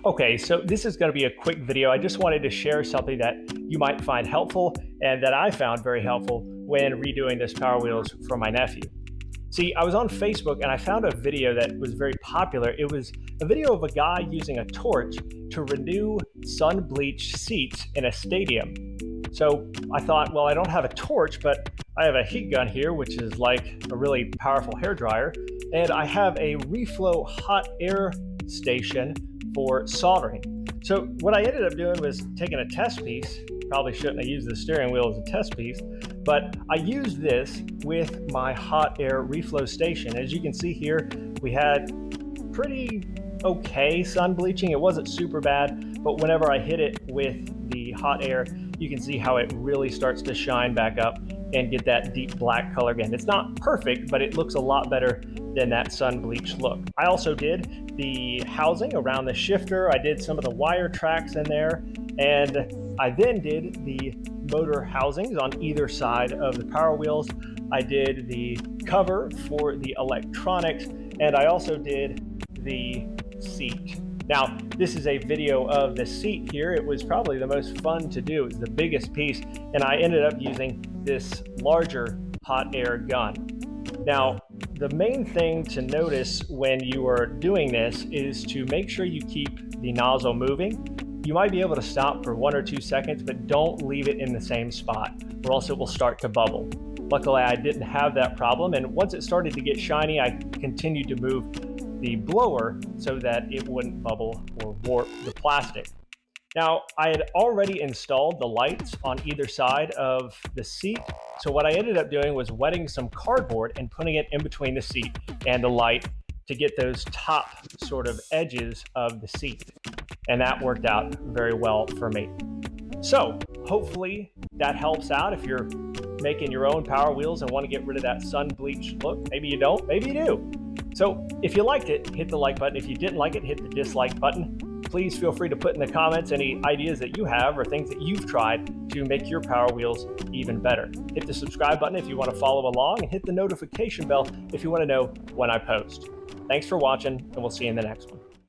Okay, so this is going to be a quick video. I just wanted to share something that you might find helpful and that I found very helpful when redoing this Power Wheels for my nephew. See, I was on Facebook and I found a video that was very popular. It was a video of a guy using a torch to renew sun-bleached seats in a stadium. So I thought, well, I don't have a torch, but I have a heat gun here, which is like a really powerful hairdryer, and I have a Reflow hot air station for soldering. So what I ended up doing was taking a test piece. Probably shouldn't have used the steering wheel as a test piece, but I used this with my hot air reflow station. As you can see here, we had pretty okay sun bleaching. It wasn't super bad, but whenever I hit it with the hot air, you can see how it really starts to shine back up and get that deep black color again. It's not perfect, but it looks a lot better than that sun bleached look. I also did the housing around the shifter. I did some of the wire tracks in there, and I then did the motor housings on either side of the Power Wheels. I did the cover for the electronics, and I also did the seat. Now, this is a video of the seat here. It was probably the most fun to do. It was the biggest piece, and I ended up using this larger hot air gun. Now, the main thing to notice when you are doing this is to make sure you keep the nozzle moving. You might be able to stop for 1 or 2 seconds, but don't leave it in the same spot, or else it will start to bubble. Luckily, I didn't have that problem, and once it started to get shiny, I continued to move the blower so that it wouldn't bubble or warp the plastic. Now, I had already installed the lights on either side of the seat, so what I ended up doing was wetting some cardboard and putting it in between the seat and the light to get those top sort of edges of the seat. And that worked out very well for me. So hopefully that helps out if you're making your own Power Wheels and want to get rid of that sun-bleached look. Maybe you don't, maybe you do. So if you liked it, hit the like button. If you didn't like it, hit the dislike button. Please feel free to put in the comments any ideas that you have or things that you've tried to make your Power Wheels even better. Hit the subscribe button if you want to follow along, and hit the notification bell if you want to know when I post. Thanks for watching, and we'll see you in the next one.